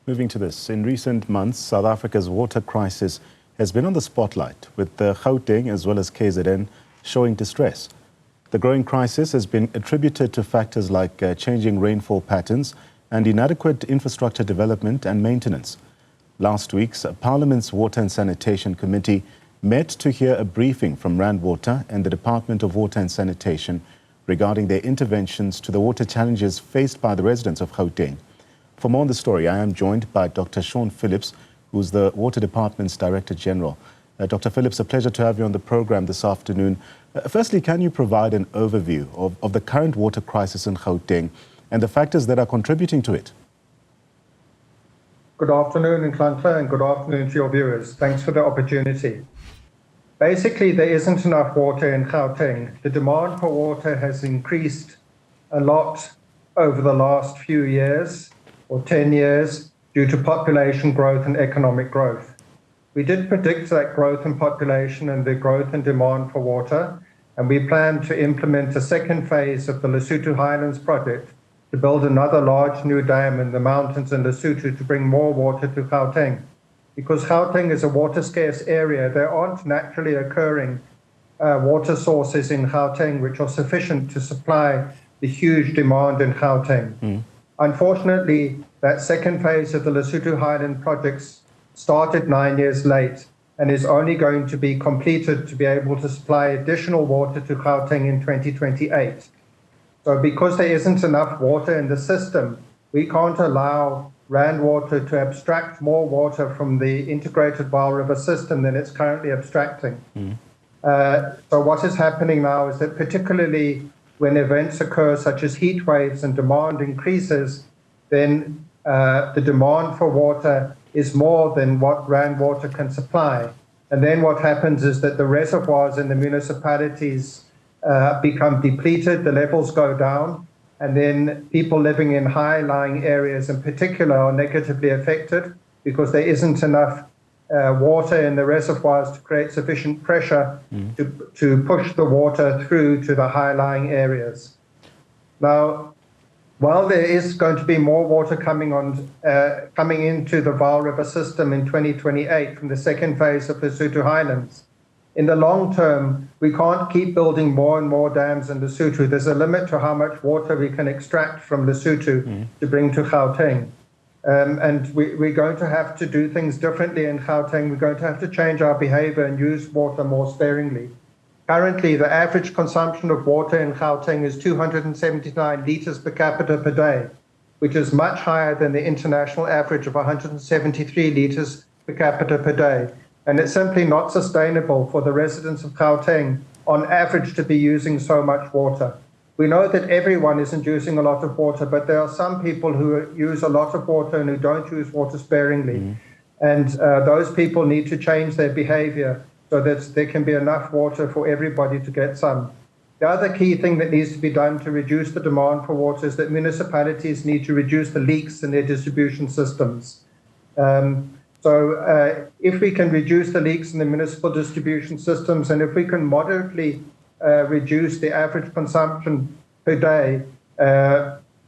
Moving to this, in recent months, South Africa's water crisis has been on the spotlight, with the Gauteng as well as KZN showing distress. The growing crisis has been attributed to factors like changing rainfall patterns and inadequate infrastructure development and maintenance. Last week's Parliament's Water and Sanitation Committee met to hear a briefing from Rand Water and the Department of Water and Sanitation regarding their interventions to the water challenges faced by the residents of Gauteng. For more on the story, I am joined by Dr. Phillips, who's the Water Department's Director General. Dr. Phillips, a pleasure to have you on the program this afternoon. Firstly, can you provide an overview of the current water crisis in Gauteng and the factors that are contributing to it? Good afternoon, Nhlanhla, and good afternoon to your viewers. Thanks for the opportunity. Basically, there isn't enough water in Gauteng. The demand for water has increased a lot over the last few years, or 10 years, due to population growth and economic growth. We did predict that growth in population and the growth in demand for water, and we plan to implement a second phase of the Lesotho Highlands Project to build another large new dam in the mountains in Lesotho to bring more water to Gauteng. Because Gauteng is a water-scarce area, there aren't naturally occurring water sources in Gauteng which are sufficient to supply the huge demand in Gauteng. Unfortunately, that second phase of the Lesotho Highland projects started 9 years late and is only going to be completed to be able to supply additional water to Gauteng in 2028. So because there isn't enough water in the system, we can't allow Rand Water to abstract more water from the integrated Vaal River system than it's currently abstracting. So what is happening now is that particularly when events occur such as heat waves and demand increases, then the demand for water is more than what Rand Water can supply. And then what happens is that the reservoirs in the municipalities become depleted, the levels go down, and then people living in high-lying areas in particular are negatively affected because there isn't enough water in the reservoirs to create sufficient pressure to push the water through to the high-lying areas. Now, while there is going to be more water coming into the Vaal River system in 2028 from the second phase of the Lesotho Highlands, in the long term, we can't keep building more and more dams in Lesotho. There's a limit to how much water we can extract from Lesotho to bring to Gauteng. And we're going to have to do things differently in Gauteng. We're going to have to change our behavior and use water more sparingly. Currently, the average consumption of water in Gauteng is 279 litres per capita per day, which is much higher than the international average of 173 litres per capita per day. And it's simply not sustainable for the residents of Gauteng, on average, to be using so much water. We know that everyone isn't using a lot of water, but there are some people who use a lot of water and who don't use water sparingly. And those people need to change their behavior so that there can be enough water for everybody to get some. The other key thing that needs to be done to reduce the demand for water is that municipalities need to reduce the leaks in their distribution systems. So if we can reduce the leaks in the municipal distribution systems, and if we can moderately reduce the average consumption per day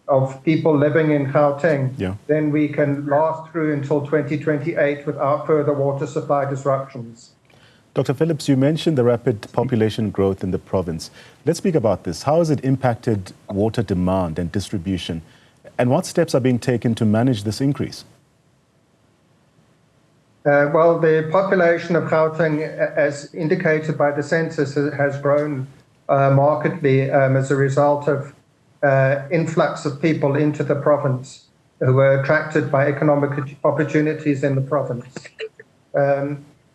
of people living in Gauteng, then we can last through until 2028 without further water supply disruptions. Dr. Phillips, you mentioned the rapid population growth in the province. Let's speak about this. How has it impacted water demand and distribution? And what steps are being taken to manage this increase? Well, the population of Gauteng, as indicated by the census, has grown markedly as a result of influx of people into the province who were attracted by economic opportunities in the province.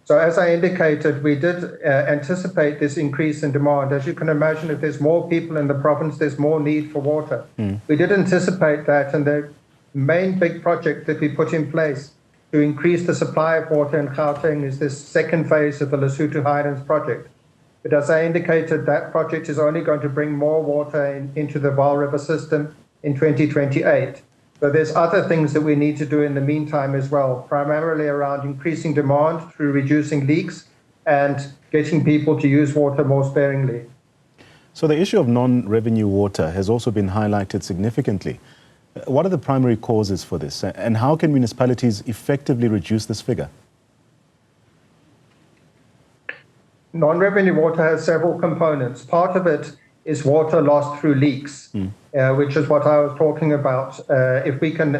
So as I indicated, we did anticipate this increase in demand. As you can imagine, if there's more people in the province, there's more need for water. We did anticipate that, and the main big project that we put in place to increase the supply of water in Gauteng is this second phase of the Lesotho Highlands Project. But as I indicated, that project is only going to bring more water into the Vaal River system in 2028. So there's other things that we need to do in the meantime as well, primarily around increasing demand through reducing leaks and getting people to use water more sparingly. So the issue of non-revenue water has also been highlighted significantly. What are the primary causes for this, and how can municipalities effectively reduce this figure? Non-revenue water has several components. Part of it is water lost through leaks, which is what I was talking about. If we can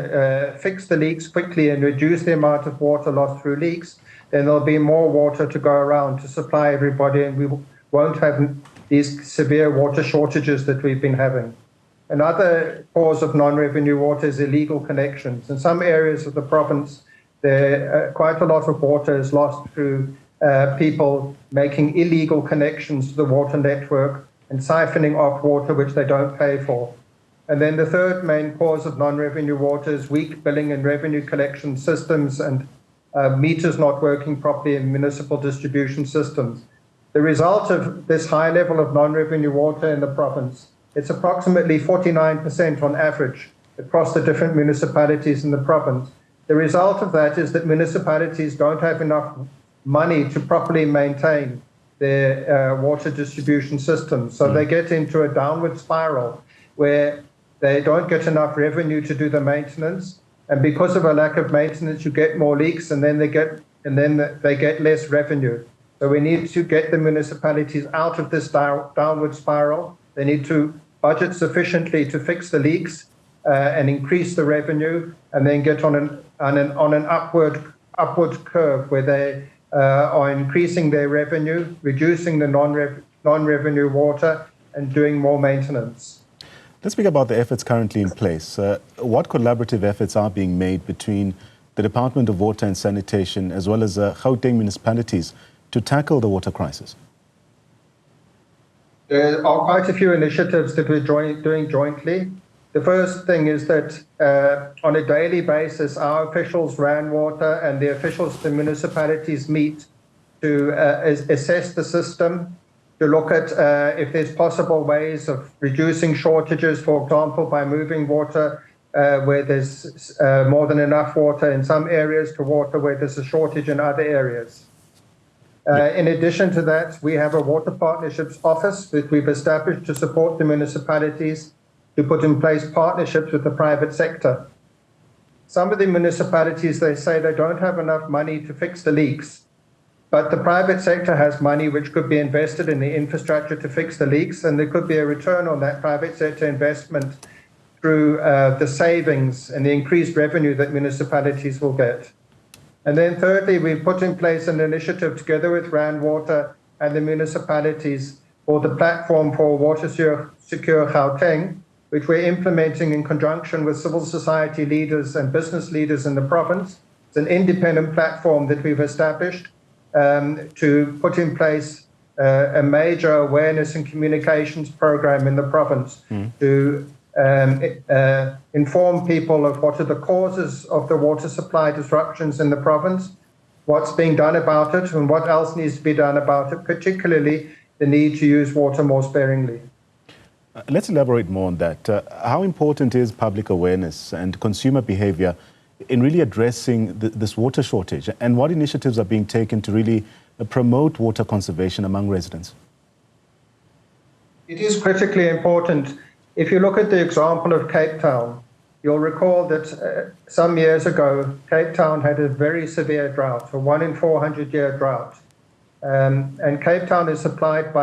fix the leaks quickly and reduce the amount of water lost through leaks, then there'll be more water to go around to supply everybody, and we won't have these severe water shortages that we've been having. Another cause of non-revenue water is illegal connections. In some areas of the province, quite a lot of water is lost through people making illegal connections to the water network and siphoning off water which they don't pay for. And then the third main cause of non-revenue water is weak billing and revenue collection systems and meters not working properly in municipal distribution systems. The result of this high level of non-revenue water in the province, it's approximately 49% on average across the different municipalities in the province. The result of that is that municipalities don't have enough money to properly maintain their water distribution systems. So they get into a downward spiral where they don't get enough revenue to do the maintenance. And because of a lack of maintenance, you get more leaks, and then they get less revenue. So we need to get the municipalities out of this downward spiral. They need to budget sufficiently to fix the leaks and increase the revenue, and then get on an upward curve where they are increasing their revenue, reducing the non-revenue water, and doing more maintenance. Let's speak about the efforts currently in place. What collaborative efforts are being made between the Department of Water and Sanitation as well as Gauteng municipalities to tackle the water crisis? There are quite a few initiatives that we're doing jointly. The first thing is that on a daily basis, our officials, RAN Water, and the officials of the municipalities meet to assess the system, to look at if there's possible ways of reducing shortages, for example, by moving water where there's more than enough water in some areas to water where there's a shortage in other areas. In addition to that, we have a water partnerships office that we've established to support the municipalities to put in place partnerships with the private sector. Some of the municipalities, they say they don't have enough money to fix the leaks, but the private sector has money which could be invested in the infrastructure to fix the leaks, and there could be a return on that private sector investment through the savings and the increased revenue that municipalities will get. And then thirdly, we've put in place an initiative together with RAN Water and the municipalities for the platform for Water Secure Gauteng, which we're implementing in conjunction with civil society leaders and business leaders in the province. It's an independent platform that we've established to put in place a major awareness and communications program in the province to inform people of what are the causes of the water supply disruptions in the province, what's being done about it, and what else needs to be done about it, particularly the need to use water more sparingly. Let's elaborate more on that. How important is public awareness and consumer behavior in really addressing this water shortage? And what initiatives are being taken to really promote water conservation among residents? It is critically important. If you look at the example of Cape Town, you'll recall that some years ago, Cape Town had a very severe drought, a 1 in 400-year drought. And Cape Town is supplied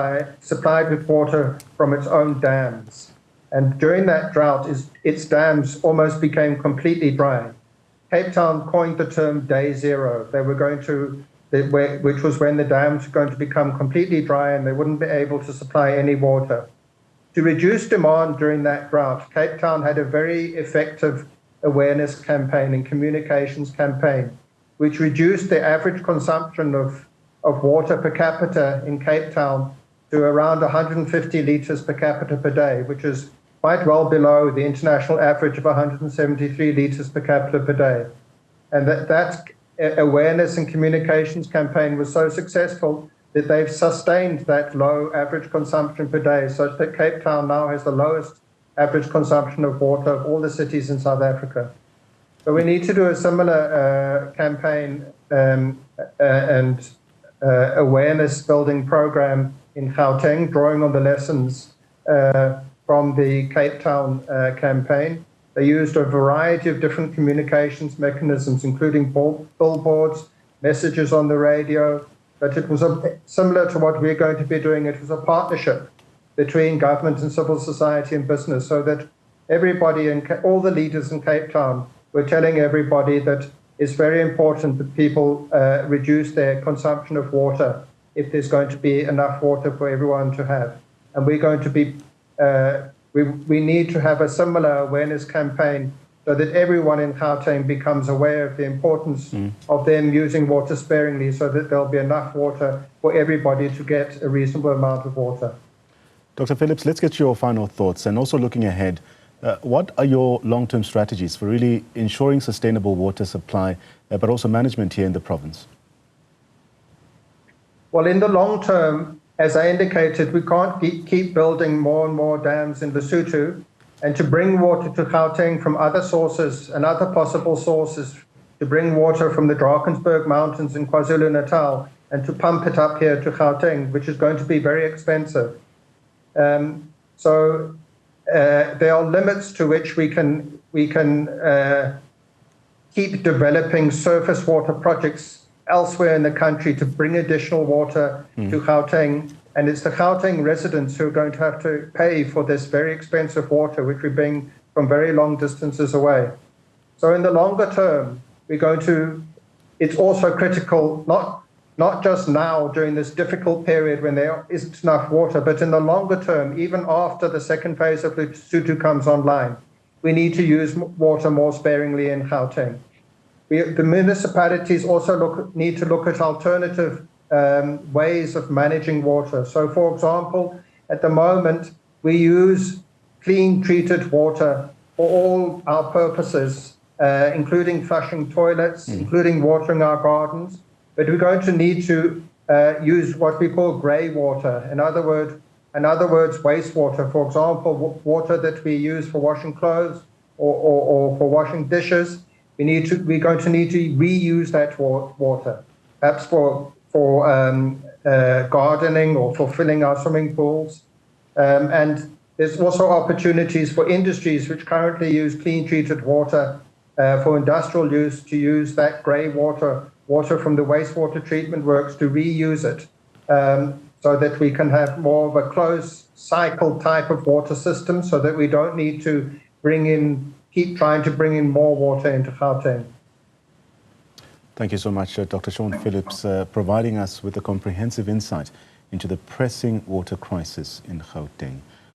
with water from its own dams. And during that drought, its dams almost became completely dry. Cape Town coined the term day zero. They were going to, which was when the dams were going to become completely dry and they wouldn't be able to supply any water. To reduce demand during that drought, Cape Town had a very effective awareness campaign and communications campaign, which reduced the average consumption of water per capita in Cape Town to around 150 litres per capita per day, which is quite well below the international average of 173 litres per capita per day. And that awareness and communications campaign was so successful that they've sustained that low average consumption per day, such that Cape Town now has the lowest average consumption of water of all the cities in South Africa. So we need to do a similar campaign and awareness building program in Gauteng, drawing on the lessons from the Cape Town campaign. They used a variety of different communications mechanisms, including billboards, messages on the radio, but it was similar to what we're going to be doing. It was a partnership between government and civil society and business, so that everybody and all the leaders in Cape Town were telling everybody that it's very important that people reduce their consumption of water if there's going to be enough water for everyone to have. And we're going to be, we need to have a similar awareness campaign so that everyone in Gauteng becomes aware of the importance of them using water sparingly, so that there'll be enough water for everybody to get a reasonable amount of water. Dr. Phillips, let's get your final thoughts, and also looking ahead, what are your long-term strategies for really ensuring sustainable water supply, but also management here in the province? Well, in the long term, as I indicated, we can't keep building more and more dams in Lesotho, and to bring water to Gauteng from other sources and other possible sources, to bring water from the Drakensberg Mountains in KwaZulu-Natal and to pump it up here to Gauteng, which is going to be very expensive. So there are limits to which we can keep developing surface water projects elsewhere in the country to bring additional water to Gauteng. And it's the Gauteng residents who are going to have to pay for this very expensive water, which we bring from very long distances away. So in the longer term, it's also critical, not just now during this difficult period when there isn't enough water, but in the longer term, even after the second phase of Lesotho comes online, we need to use water more sparingly in Gauteng. The municipalities also need to look at alternative ways of managing water. So, for example, at the moment, we use clean treated water for all our purposes, including flushing toilets, including watering our gardens. But we're going to need to use what we call grey water. In other words, wastewater. For example, water that we use for washing clothes or for washing dishes. We're going to need to reuse that water, perhaps for gardening or for filling our swimming pools. And there's also opportunities for industries which currently use clean treated water for industrial use, to use that grey water from the wastewater treatment works, to reuse it, so that we can have more of a closed cycle type of water system, so that we don't need to keep trying to bring in more water into Gauteng. Thank you so much, Dr. Sean Phillips, providing us with a comprehensive insight into the pressing water crisis in Gauteng.